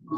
Do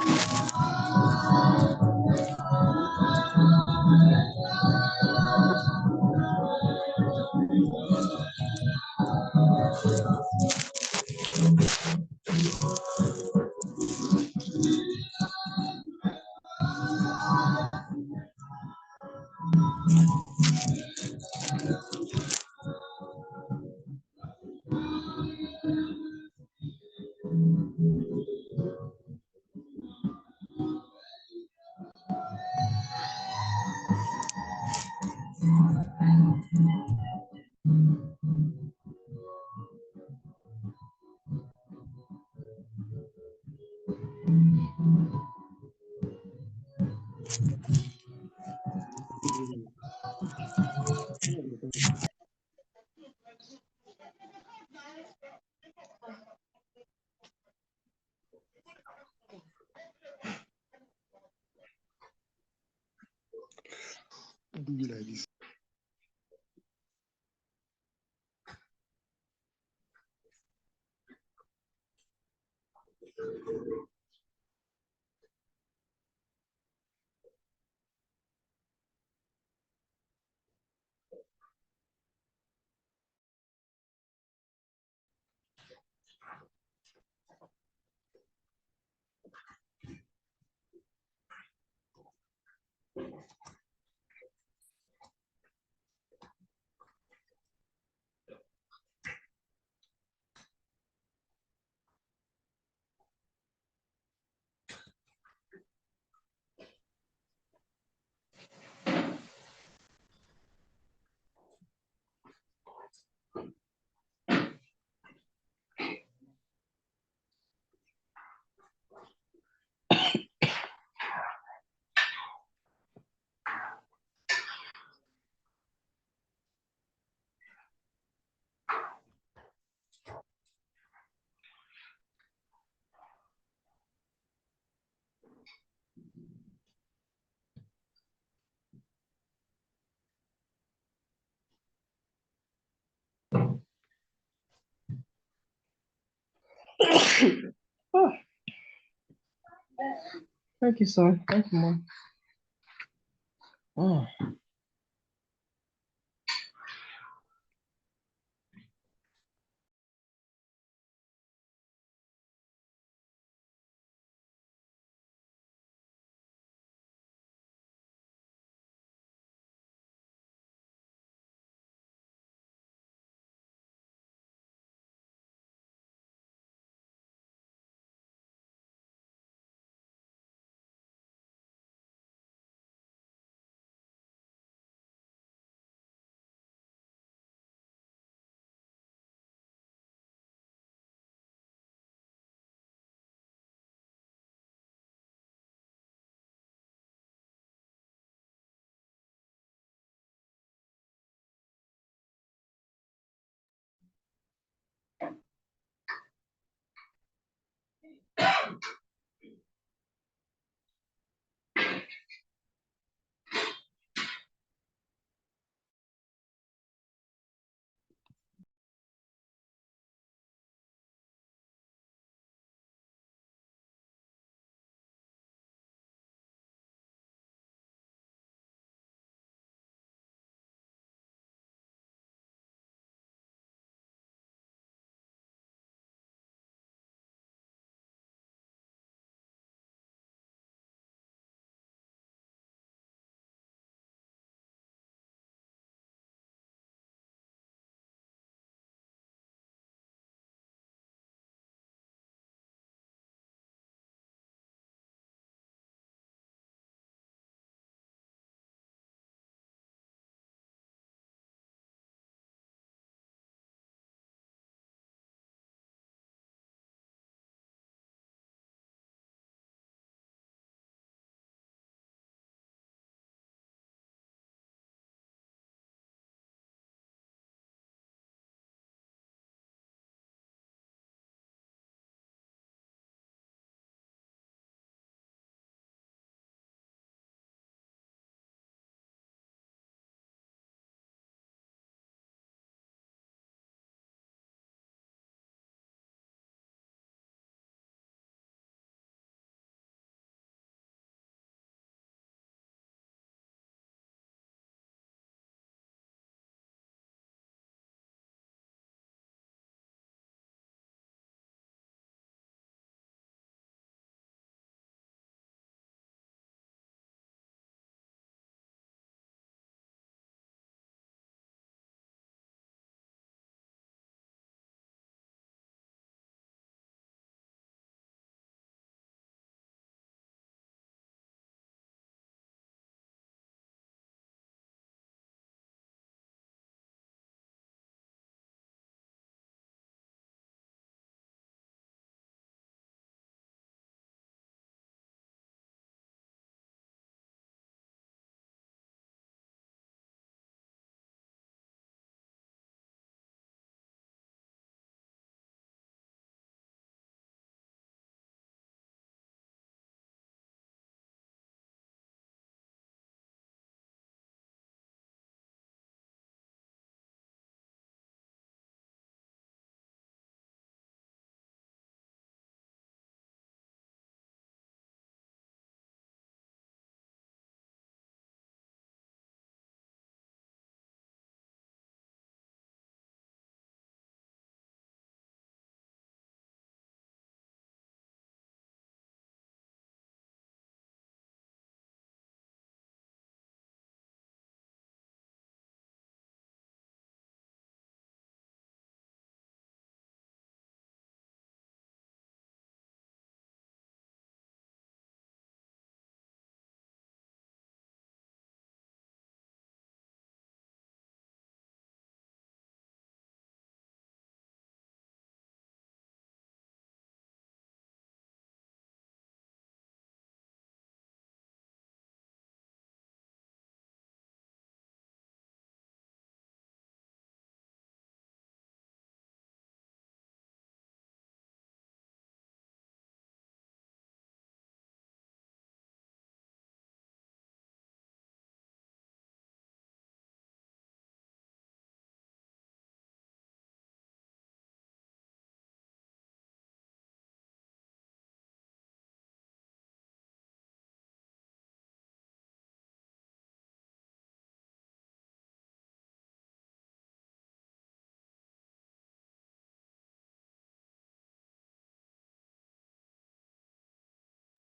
be like this. Oh, thank you, son. Thank you, Mom. Oh.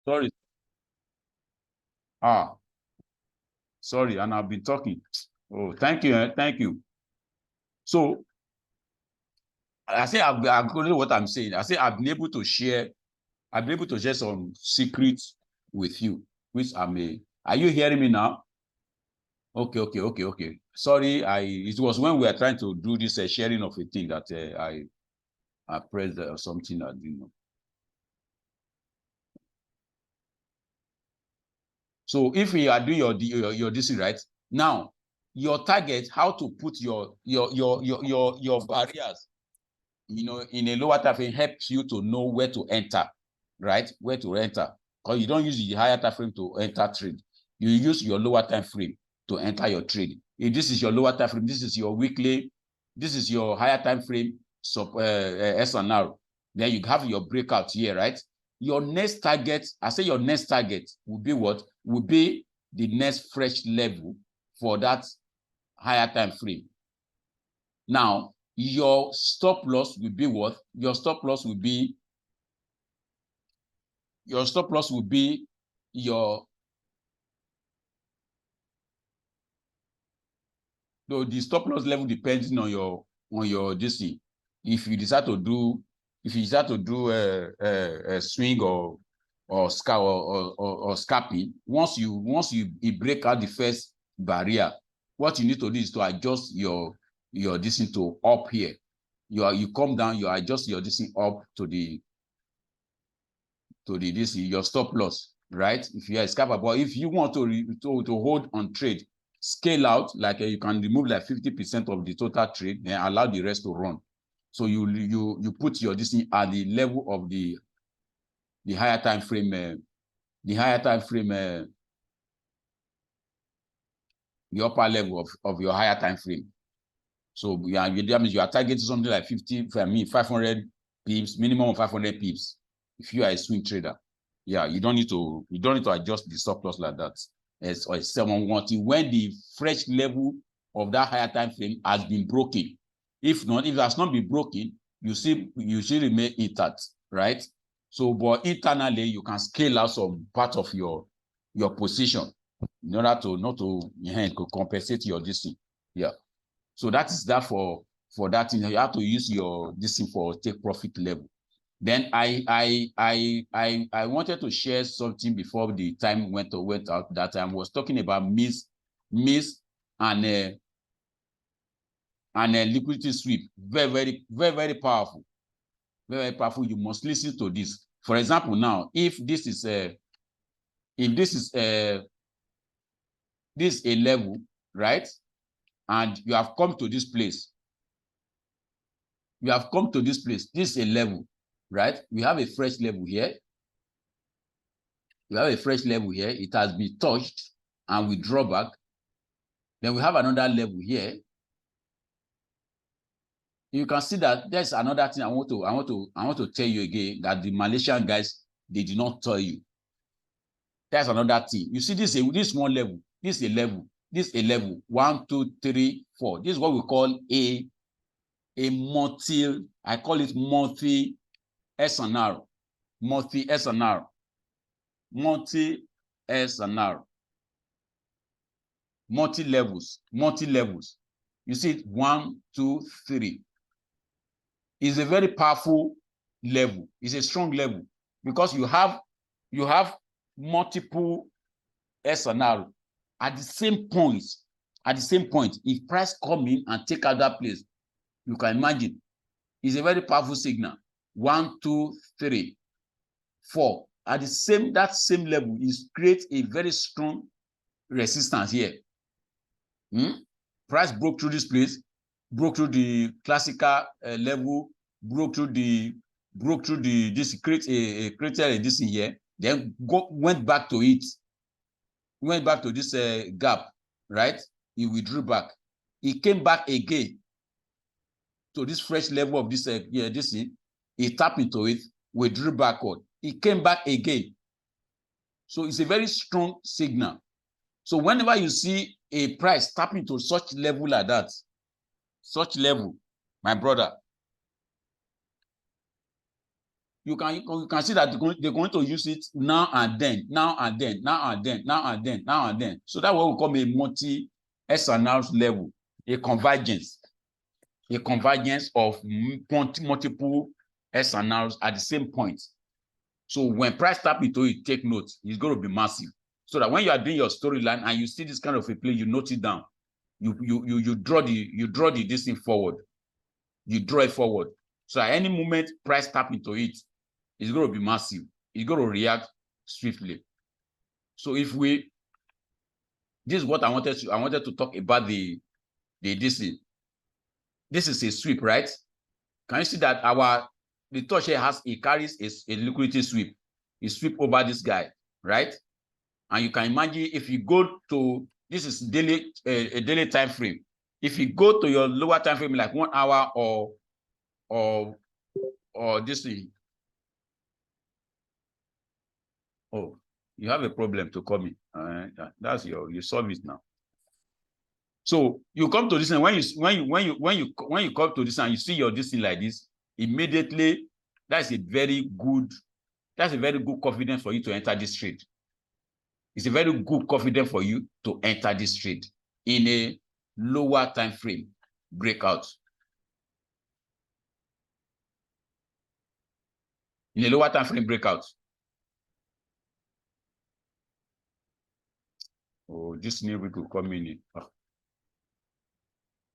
Sorry. Sorry, and I've been talking. Oh, thank you. Thank you. So I say I've what I'm saying. I say I've been able to share some secrets with you, which I may. Are you hearing me now? Okay. Sorry, it was when we were trying to do this sharing of a thing that I pressed something I didn't know. So if we are doing your DC right now, your target, how to put your barriers, in a lower time frame helps you to know where to enter, right? Where to enter, because you don't use the higher time frame to enter trade. You use your lower time frame to enter your trade. If this is your lower time frame, this is your weekly, this is your higher time frame SNR. Then you have your breakout here, right? Your next target, I say your next target will be what? Will be the next fresh level for that higher time frame. Now, your stop loss will be what? Your stop loss will be your stop loss will be your the stop loss level depending on your DC. If you decide to do a swing or scalping, once you break out the first barrier, what you need to do is to adjust your DC to up here. You come down, you adjust your DC up to the DC, your stop loss, right? If you are a scalper, but if you want to hold on trade, scale out, like you can remove like 50% of the total trade, then allow the rest to run. So you put your DC at the level of the higher time frame, the upper level of your higher time frame. So that means you are targeting something like 500 pips, minimum of 500 pips. If you are a swing trader, yeah, you don't need to adjust the stop loss like that. Or someone wanting when the fresh level of that higher time frame has been broken. If it has not been broken, you should remain intact, right? So, but internally, you can scale out some part of your position in order to not to compensate your distance. Yeah. So that is that for that thing. You have to use your this thing for take profit level. Then I wanted to share something before the time went out. That I was talking about miss and a liquidity sweep. Very powerful. Very powerful. You must listen to this. For example, now if this is a level, right? And you have come to this place. This is a level, right? We have a fresh level here. It has been touched and we draw back. Then we have another level here. You can see that there's another thing I want to tell you again, that the Malaysian guys, they did not tell you. There's another thing. You see this one level. This is a level. 1, 2, 3, 4. This is what we call a I call it multi-SNR. Multi-SNR. Multi-levels. You see it, 1, 2, 3. It's a very powerful level. It's a strong level because you have multiple SNR at the same point. If price come in and take out that place, you can imagine it's a very powerful signal. 1, 2, 3, 4. At that same level, is create a very strong resistance here. Price broke through this place, broke through the classical level, broke through this, created a this in here, then went back to it, this gap, right? He withdrew back. He came back again to this fresh level of this this thing. He tapped into it, withdrew backward. He came back again. So it's a very strong signal. So whenever you see a price tap into such level like that, my brother, you can see that they're going to use it now and then, now and then, now and then, now and then, now and then. So that's what we call a multi-SNR level, a convergence of multiple SNRs at the same point. So when price tap into it, take note, it's going to be massive. So that when you are doing your storyline and you see this kind of a play, you note it down. You draw this thing forward. You draw it forward. So at any moment, price tap into it, it's going to be massive. It's going to react swiftly. So this is what I wanted to talk about the DC. This is a sweep, right? Can you see that the touch here carries a liquidity sweep. You sweep over this guy, right? And you can imagine if you go to, this is a daily time frame. If you go to your lower time frame, like 1 hour or this thing. Oh, you have a problem to call me. That's you solve it now. So you come to this, and when you come to this and you see your this thing like this, immediately that's a very good confidence for you to enter this trade. It's a very good confidence for you to enter this trade in a lower time frame breakout. In a lower time frame breakout. Oh, this new week will come in. Oh.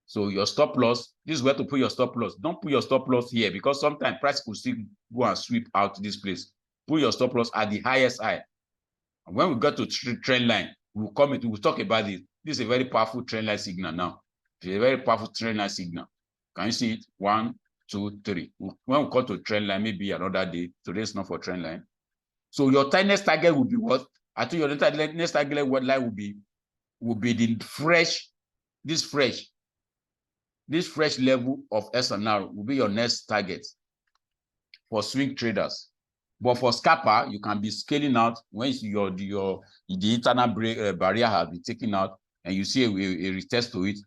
So your stop loss, this is where to put your stop loss. Don't put your stop loss here because sometimes price could still go and sweep out this place. Put your stop loss at the highest high. And when we get to trend line, we'll talk about this. This is a very powerful trend line signal now. It's a very powerful trend line signal. Can you see it? 1, 2, 3. When we come to trend line, maybe another day. Today's not for trend line. So your next target will be what? I think your next target line will be the this fresh level of SNR will be your next target for swing traders. But for scalper, you can be scaling out when the internal barrier has been taken out and you see a retest to it,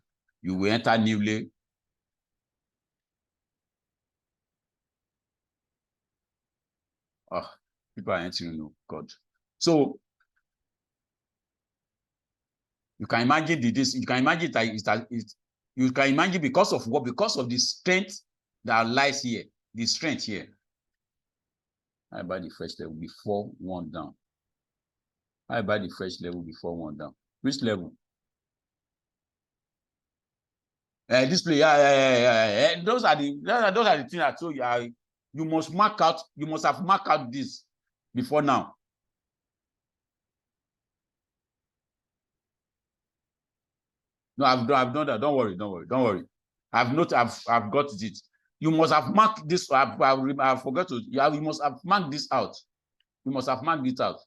you will enter newly. Oh, people are entering, no God. So you can imagine you can imagine because of what? Because of the strength that lies here, the strength here. How about the fresh level before 1 down? How about the fresh level before 1 down? Which level? This play, yeah. Those are the things I told you. You must mark out. You must have marked out this before now. No, I've done that. Don't worry. I've got it. You must have marked this. I forgot to. You must have marked this out. You must have marked it out.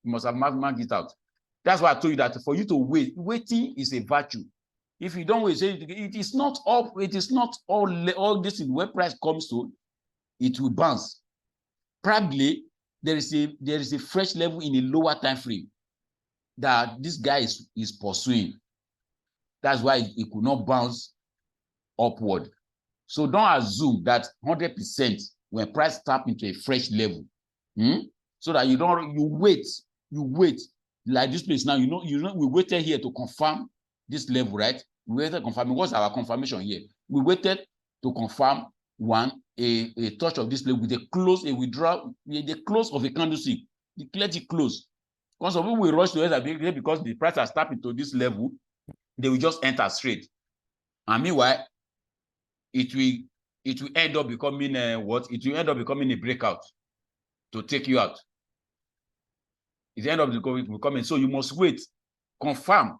You must have marked it out. That's why I told you that for you to wait, waiting is a virtue. If you don't wait, it is not up. It is not all this in where price comes to, it will bounce. Probably there is a fresh level in a lower time frame that this guy is pursuing. That's why it could not bounce upward. So don't assume that 100% when price tap into a fresh level, so that you wait like this place now. We waited here to confirm this level, right? We waited to confirm. What's our confirmation here? We waited to confirm a touch of this level with a close, a withdrawal, the close of a candlestick. Let it close. Because some people will rush to it because the price has tapped into this level, they will just enter straight. And meanwhile, it will end up becoming what? It will end up becoming a breakout to take you out. It will end up becoming. So you must wait, confirm.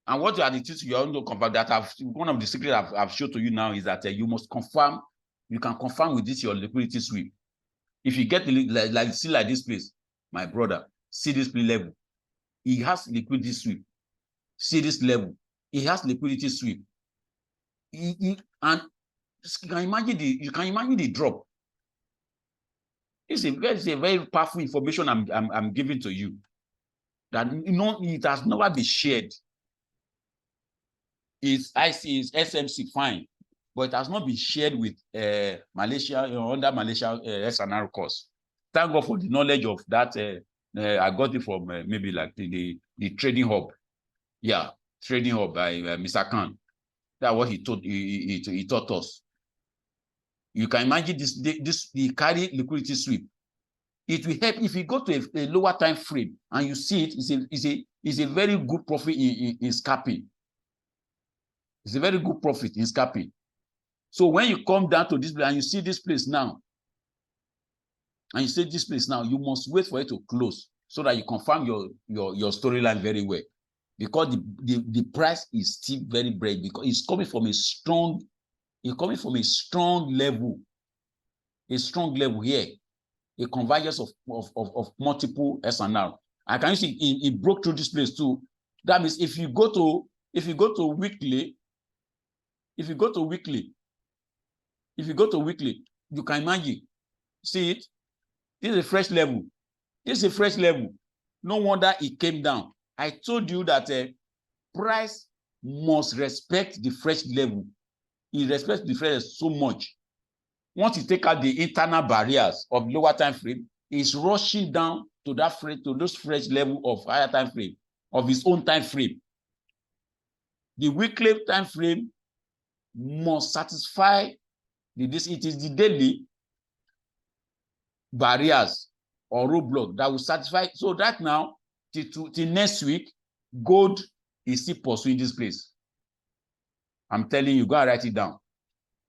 And what are the things you want to confirm that one of the secrets I've shown to you now is that you must confirm. You can confirm with this your liquidity sweep. If you get see like this place, my brother, see this level. He has liquidity sweep. See this level. He has liquidity sweep. And you can imagine the drop. It's a very powerful information I'm giving to you. That it has never been shared. It's IC, it's SMC, fine. but it has not been shared with Malaysia, under Malaysia SNR course. Thank God for the knowledge of that. I got it from maybe like the trading hub. Yeah, trading hub by Mr. Khan. That's what he taught us. You can imagine the carry liquidity sweep. It will help if you go to a lower time frame and you see it. It's a very good profit in scalping. It's a very good profit in scalping. So when you come down to this place and you see this place now, and you see this place now, you must wait for it to close so that you confirm your storyline very well. Because the price is still very bright because it's coming from a strong level, here, a convergence of multiple SNR. And can you see it broke through this place too? That means if you go to weekly, you can imagine, see it. This is a fresh level. No wonder it came down. I told you that price must respect the fresh level. It respects the fresh so much. Once you take out the internal barriers of lower time frame, it's rushing down to those fresh level of higher time frame, of its own time frame. The weekly time frame must satisfy it is the daily barriers or roadblock that will satisfy. So that now till next week, gold is still pursuing this place. I'm telling you, go and write it down.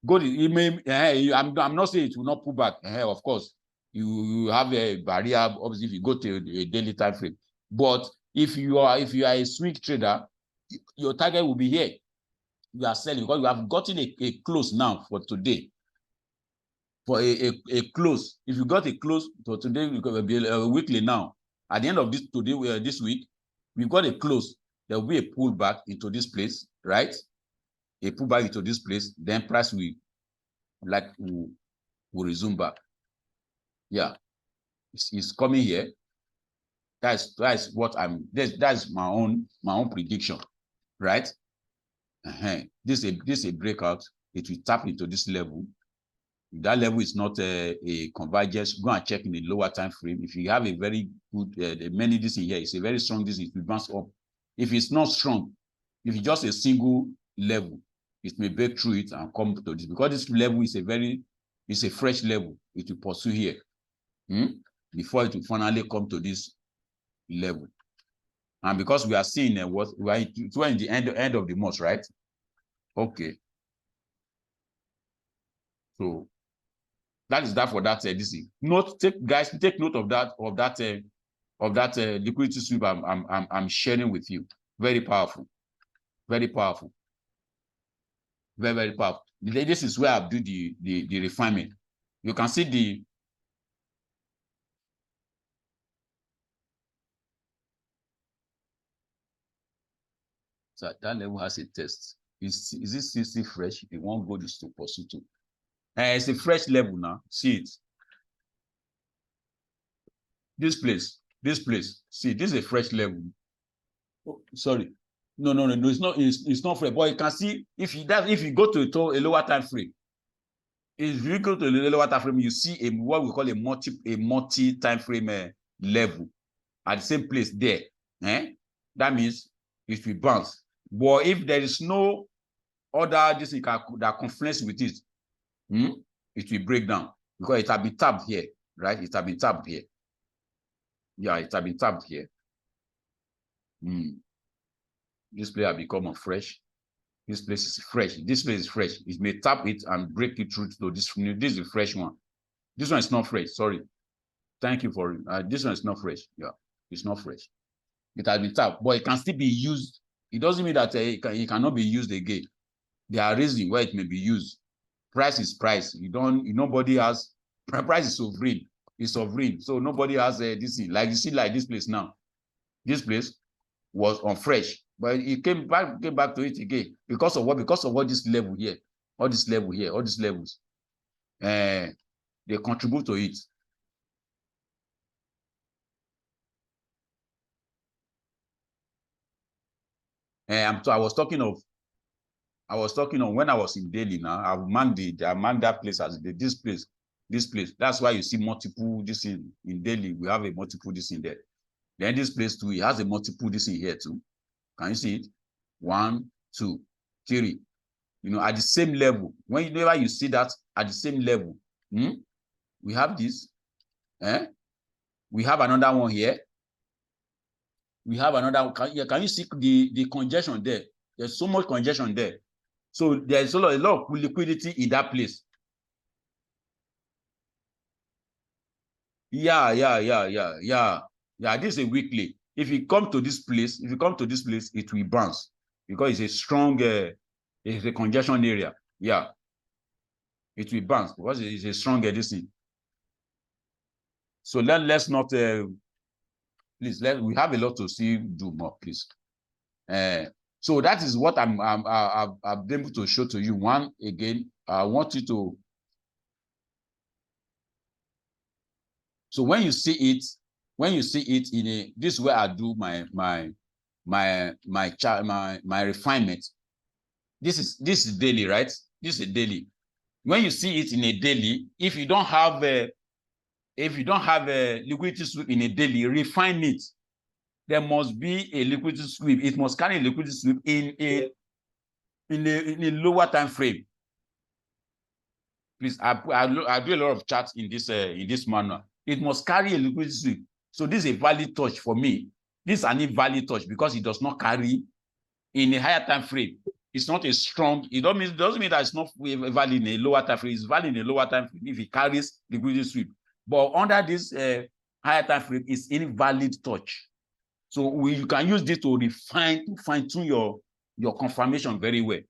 Gold, I'm not saying it will not pull back. Of course, you have a barrier. Obviously, if you go to a daily time frame, but if you are a swing trader, your target will be here. You are selling because you have gotten a close now for today. For a close, if you got a close for today, it will be weekly now. At the end of this week, we've got a close. There will be a pullback into this place, right? A pullback into this place, then price will resume back. Yeah, it's coming here. That's what that's my own prediction, right? This is a breakout. It will tap into this level. If that level is not a convergence, go and check in the lower time frame. If you have a very good many this here, it's a very strong this, it will bounce up. If it's not strong, if it's just a single level, it may break through it and come to this, because this level is a fresh level. It will pursue here before it will finally come to this level. And because we are seeing what we are in the end of the month, right? Okay. So that is that for that this thing. Guys, take note of that liquidity sweep I'm sharing with you. Very powerful. Very powerful. Very, very powerful. This is where I do the refinement. You can see so that level has a test. Is this 60 fresh? The one gold is to pursue to. It's a fresh level now. See it. This place. See, this is a fresh level. Oh, sorry. No, it's not fresh. But you can see if you go to a lower time frame, if you go to a lower time frame, you see what we call a multi time frame level at the same place there. That means it will bounce. But if there is no other this that conflicts with it, it will break down because it has been tapped here, right? It has been tapped here. Yeah, it has been tapped here. This place has become fresh. This place is fresh. This place is fresh. It may tap it and break it through to this. This is a fresh one. This one is not fresh. Sorry. Thank you for this one is not fresh. Yeah, it's not fresh. It has been tapped, but it can still be used. It doesn't mean that it cannot be used again. There are reasons why it may be used. Price is price. Nobody has price is sovereign. It's sovereign. So nobody has this thing. Like you see, like this place now. This place was on fresh, but it came back to it again because of what? Because of all this level here, all this level here, all these levels. They contribute to it. I was talking of I was talking on when I was in Delhi now. I manned that place as this place. That's why you see multiple this in Delhi. We have a multiple this in there. Then this place too, it has a multiple this in here too. Can you see it? 1, 2, 3. You know, at the same level. Whenever you see that at the same level, we have this. We have another one here. We have another one. Can you see the congestion there? There's so much congestion there. So there's a lot of liquidity in that place. Yeah. This is a weekly. If you come to this place, it will bounce because it's a strong, it's a congestion area. Yeah, it will bounce because it's a strong this thing. So let's not, please. We have a lot to see. Do more, please. So that is what I'm able to show to you. One again, I want you to. So when you see it in a this is where I do my refinement. This is daily, right? This is a daily. When you see it in a daily, if you don't have a liquidity sweep in a daily, refine it. There must be a liquidity sweep. It must carry a liquidity sweep in a lower time frame. Please, I do a lot of charts in this manual. It must carry a liquidity sweep. So this is a valid touch for me. This is an invalid touch because it does not carry in a higher time frame. It's not a strong. It doesn't mean that it's not valid in a lower time frame. It's valid in a lower time frame if it carries liquidity sweep. But under this higher time frame, it's invalid touch. So you can use this to fine-tune your confirmation very well.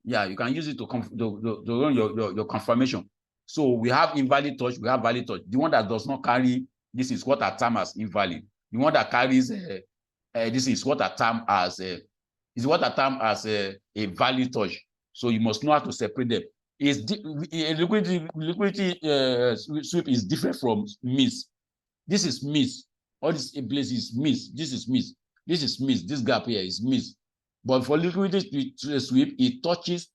Yeah, you can use it to run your confirmation. So we have invalid touch, we have valid touch. The one that does not carry this is what I term as invalid. The one that carries this is what I term as a valid touch. So you must know how to separate them. Liquidity sweep is different from miss. This is miss. All this place is miss. This is miss. This is miss. This gap here is miss. But for liquidity sweep, it touches.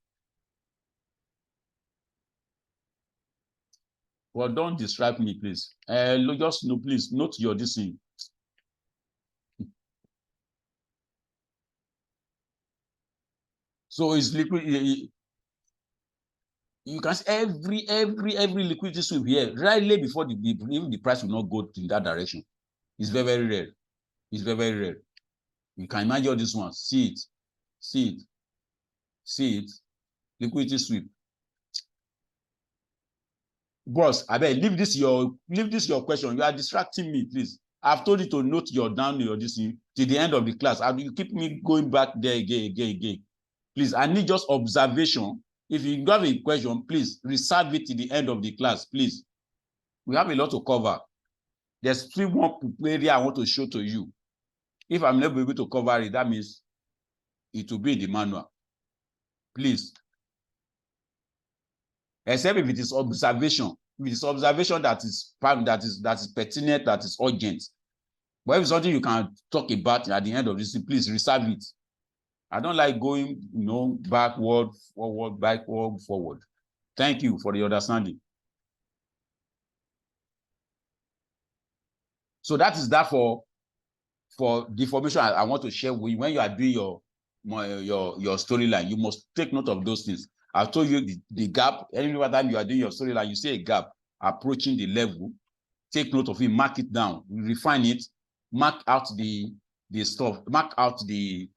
Well, don't distract me, please. Just no, please note your decision. So it's liquid. You can see every liquidity sweep here right before the price will not go in that direction. It's very, very rare. It's very, very rare. You can imagine all this one. See it. Liquidity sweep. Boss, I bet leave this your question. You are distracting me, please. I've told you to note your this to the end of the class. You keep me going back there again. Please, I need just observation. If you have a question, please reserve it to the end of the class, please. We have a lot to cover. There's 3 more area I want to show to you. If I'm not able to cover it, that means it will be in the manual. Please. Except if it is observation. If it is observation that is pertinent, that is urgent. But if it's something you can talk about at the end of this, please reserve it. I don't like going, backward, forward. Thank you for the understanding. So that is that for the information I want to share with you. When you are doing your storyline, you must take note of those things. I've told you the gap. Every time you are doing your storyline, you see a gap approaching the level. Take note of it, mark it down, refine it, mark out the stuff, mark out the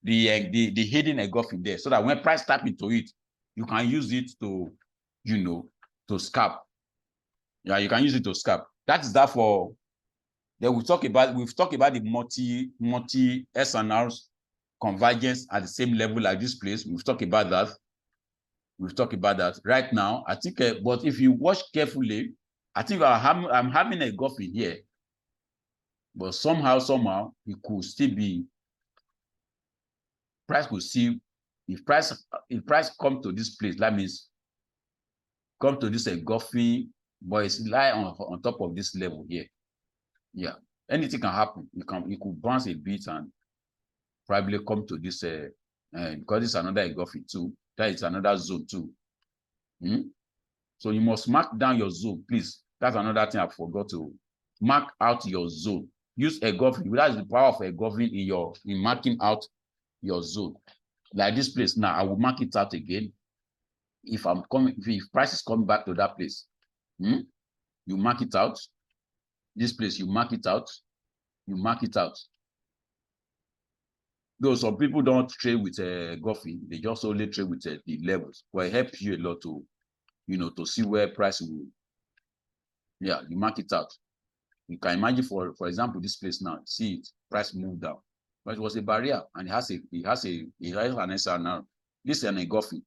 hidden engulfing there, so that when price tap into it, you can use it to, to scalp. Yeah, you can use it to scalp. That is that for. Then we've talked about the multi-SNR convergence at the same level like this place. We've talked about that. Right now, I think, but if you watch carefully, I think I'm having a gulf in here. But somehow, it could still be, price could see, if price come to this place, that means come to this engulfing, but it's lie on top of this level here. Yeah, anything can happen. You could bounce a bit and probably come to this because it's another engulfing too. That is another zone too. So you must mark down your zone, please. That's another thing I forgot to mark out your zone. Use engulfing. That is the power of engulfing in marking out your zone. Like this place now, I will mark it out again. If I'm coming, if prices come back to that place, you mark it out. This place, you mark it out. You mark it out. Though some people don't trade with engulfing, they just only trade with the levels. But it helps you a lot to, to see where price will. Yeah, you mark it out. You can imagine, for example, this place now. See it, price moved down, but it was a barrier, and it has an SNR. This is an engulfing,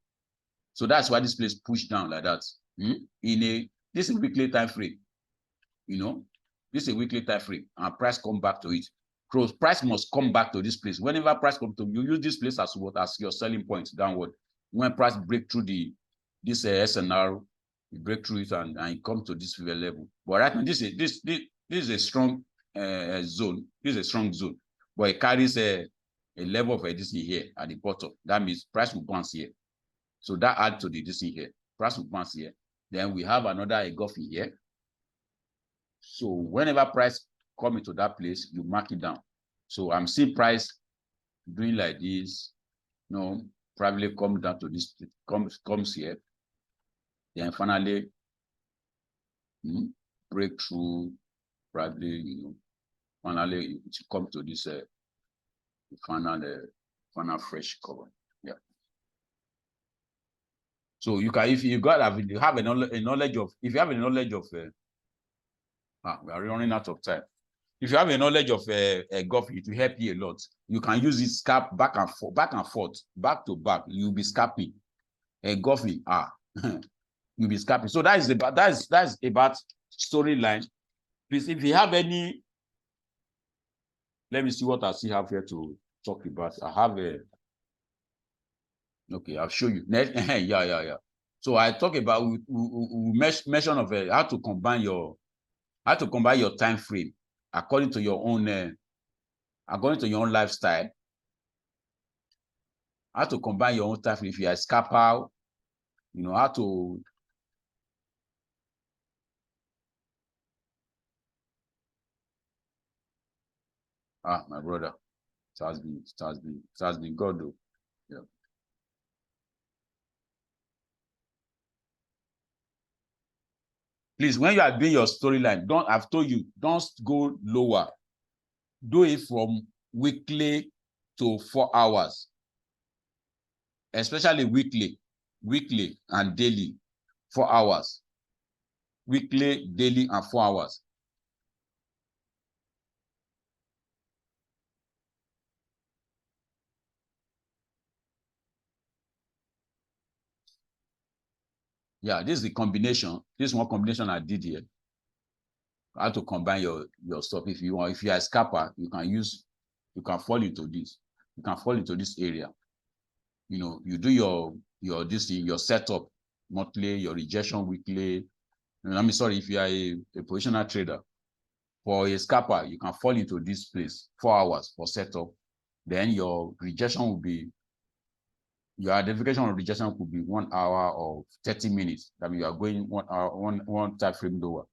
so that's why this place pushed down like that. This is weekly time frame. This is a weekly time frame, and price come back to it. Because price must come back to this place. Whenever price comes to you, use this place as what, as your selling point downward. When price break through this SNR, you break through it and it comes to this level. But right now, this is a strong zone. This is a strong zone, but it carries a level of this here at the bottom. That means price will bounce here. So that adds to the this here. Price will bounce here. Then we have another engulfing here. So whenever price come into that place, you mark it down. So I'm seeing price doing like this, probably come down to this, comes here. Then finally break through, probably, finally it come to this final fresh cover. Yeah. So you can, if you have a knowledge of, we are running out of time. If you have a knowledge of engulfing, it will help you a lot. You can use it, scalp back and forth, back to back. You'll be scalping. Engulfing, you'll be scalping. So that's about storyline. Please, if you have any, let me see what I still have here to talk about. I have okay, I'll show you. Yeah. So I talk about we mention of how to combine your time frame according to your own lifestyle. How to combine your own time frame. If you are a scalper, how to my brother, it has been God though. Yeah. Please, when you are doing your storyline, I've told you, don't go lower. Do it from weekly to 4 hours, especially weekly and daily, 4 hours. Weekly, daily, and 4 hours. Yeah, this is the combination. This is one combination I did here. How to combine your stuff. If you are a scalper, you can fall into this. You can fall into this area. You do your setup monthly, your rejection weekly. If you are a positional trader. For a scalper, you can fall into this place 4 hours for setup. Then your rejection will be, your identification of rejection could be 1 hour or 30 minutes. That means you are going 1 hour, one time frame lower.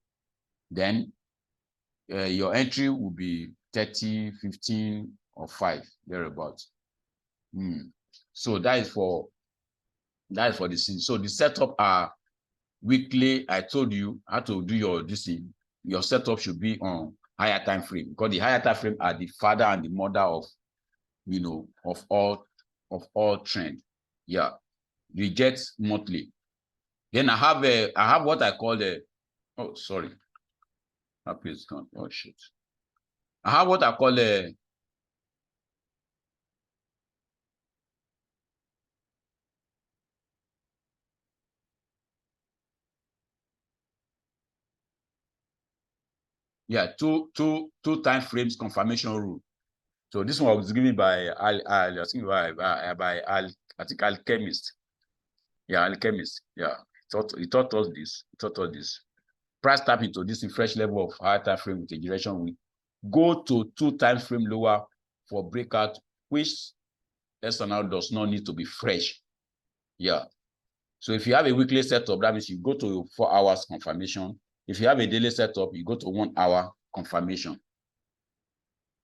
Then your entry will be 30, 15, or 5, thereabouts. So that is for the scene. So the setup are weekly. I told you how to do your setup should be on higher time frame, because the higher time frame are the father and the mother of all trend. Yeah, reject monthly. Then I have what I call the I have what I call a two time frames confirmation rule. So this one was given by Alchemist. Yeah, Alchemist. Yeah, he taught us this. Price tap into this fresh level of higher time frame with a duration week. Go to 2 time frame lower for breakout, which SNR does not need to be fresh. Yeah. So if you have a weekly setup, that means you go to 4 hours confirmation. If you have a daily setup, you go to 1 hour confirmation.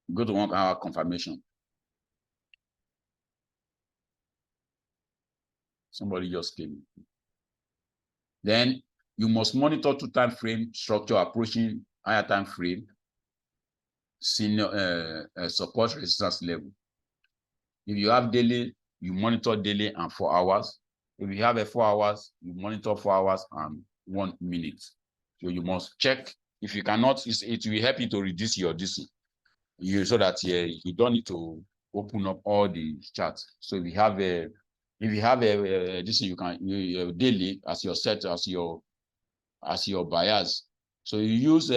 You go to 1 hour confirmation. Somebody just came. Then you must monitor 2 time frame structure approaching higher time frame, senior support resistance level. If you have daily, you monitor daily and 4 hours. If you have a 4 hours, you monitor 4 hours and 1 minute. So you must check. If you cannot, it will help you to reduce your DC. So that you don't need to open up all the charts. So if you have a this, you can daily as your set as your bias. So you use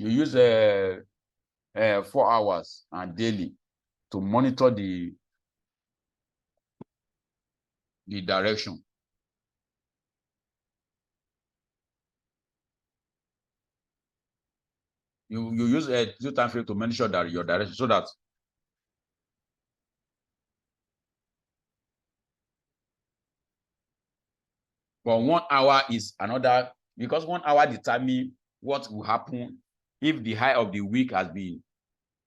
4 hours and daily to monitor the direction. You use a 2 time frame to monitor that your direction, so that for 1 hour is another, because 1 hour determines what will happen if the high of the week has been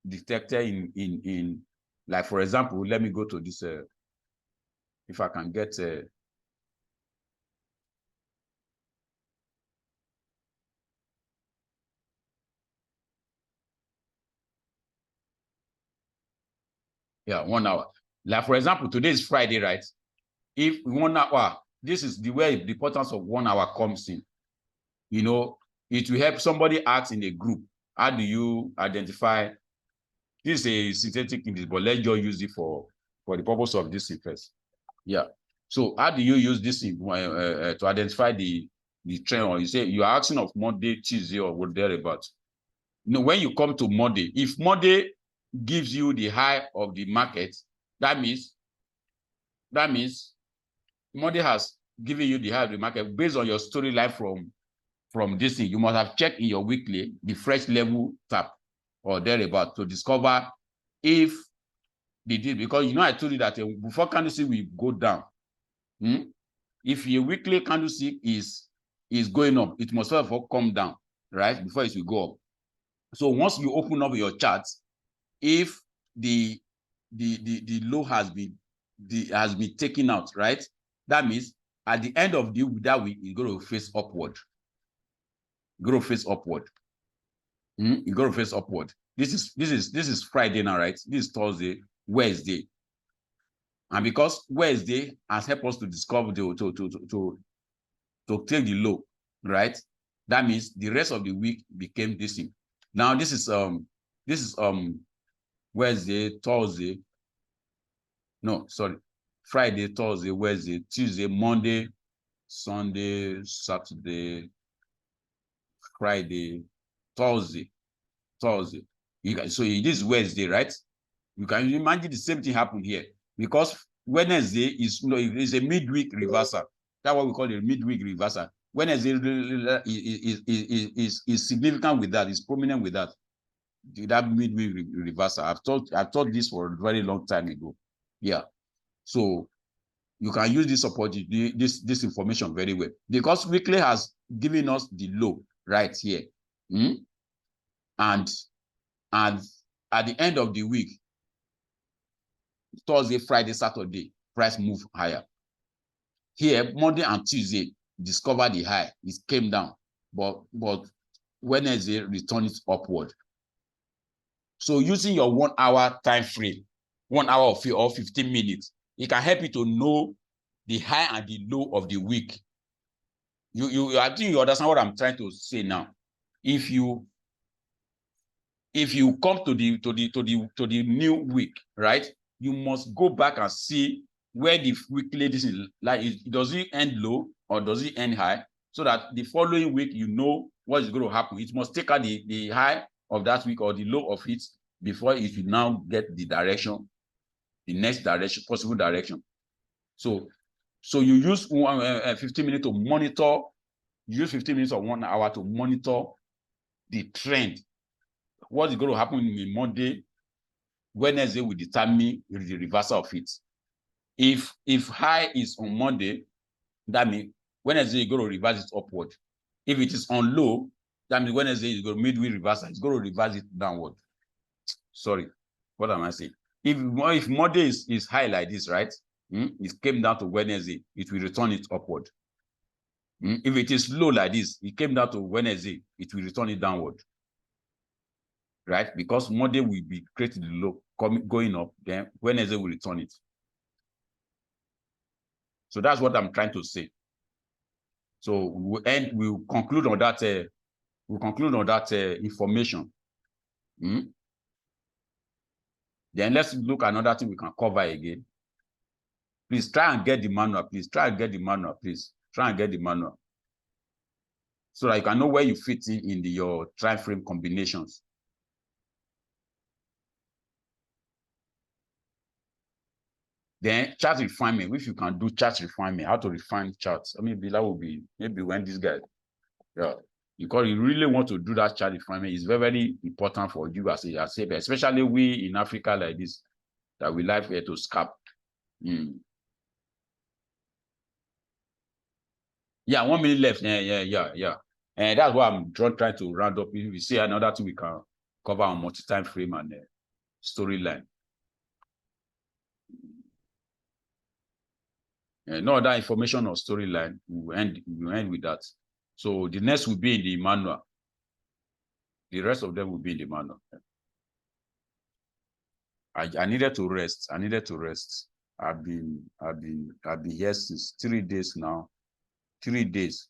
detected in like, for example, let me go to this if I can get yeah, 1 hour. Like, for example, today is Friday, right? If 1 hour, this is the way the importance of 1 hour comes in. You know, it will help somebody ask in a group. How do you identify? This is a synthetic index, but let's just use it for the purpose of this first. Yeah. So how do you use this to identify the trend? Or you say you are asking of Monday, Tuesday, or what thereabout. You know, when you come to Monday, if Monday gives you the high of the market, that means Monday has given you the high of the market based on your storyline from this thing. You must have checked in your weekly the fresh level tap or thereabout to discover if they did, because I told you that before candlestick will go down, if your weekly candlestick is going up, it must first of all come down, right, before it will go up. So once you open up your chart, if the low has been taken out, right, that means at the end of that week, it's going to face upward. You're going to face upward. You're going to face upward. This is Friday now, right? This is Thursday, Wednesday. And because Wednesday has helped us to discover to take the low, right? That means the rest of the week became this thing. Now this is Wednesday, Thursday. No, sorry. Friday, Thursday, Wednesday, Tuesday, Monday, Sunday, Saturday, Friday, Thursday. So this is Wednesday, right? You can imagine the same thing happened here, because Wednesday is a midweek reversal. That's what we call a midweek reversal. Wednesday is significant with that, is prominent with that. That midweek reversal. I've taught this for a very long time ago. Yeah. So you can use this opportunity, this information very well, because weekly has given us the low right here. And at the end of the week, Thursday, Friday, Saturday, price move higher. Here, Monday and Tuesday, discover the high. It came down, but Wednesday returned it upward. So using your 1 hour time frame, 1 hour or 15 minutes, it can help you to know the high and the low of the week. I think you understand what I'm trying to say now. If you come to the new week, right, you must go back and see where the weekly this is, like, does it end low or does it end high, so that the following week you know what is going to happen. It must take out the high of that week or the low of it before it will now get the direction, the next direction, possible direction. So you use 15 minutes to monitor. You use 15 minutes or 1 hour to monitor the trend. What is going to happen in Monday, Wednesday will determine the reversal of it. If high is on Monday, that means Wednesday is going to reverse it upward. If it is on low, that means Wednesday is going to midway reversal. It's going to reverse it downward. Sorry, what am I saying? If Monday is high like this, right? It came down to Wednesday, it will return it upward. If it is low like this, it came down to Wednesday, it will return it downward. Right? Because Monday will be creating the low, going up, then Wednesday will return it. So that's what I'm trying to say. So we'll conclude on that. Information. Then let's look at another thing we can cover again. Please try and get the manual. Please try and get the manual. Please try and get the manual, so that you can know where you fit in your time frame combinations. Then chart refinement. If you can do chart refinement, how to refine charts. Maybe that will be when this guy, because you really want to do that chart refinement, it's very, very important for you as a especially we in Africa like this, that we like here to scalp. Yeah, 1 minute left. Yeah. And that's what I'm trying to round up. If we see another thing we can cover on multi-time frame and storyline. No other information or storyline. We'll end with that. So the next will be in the manual. The rest of them will be in the manual. I needed to rest. I've been here since 3 days now. 3 days.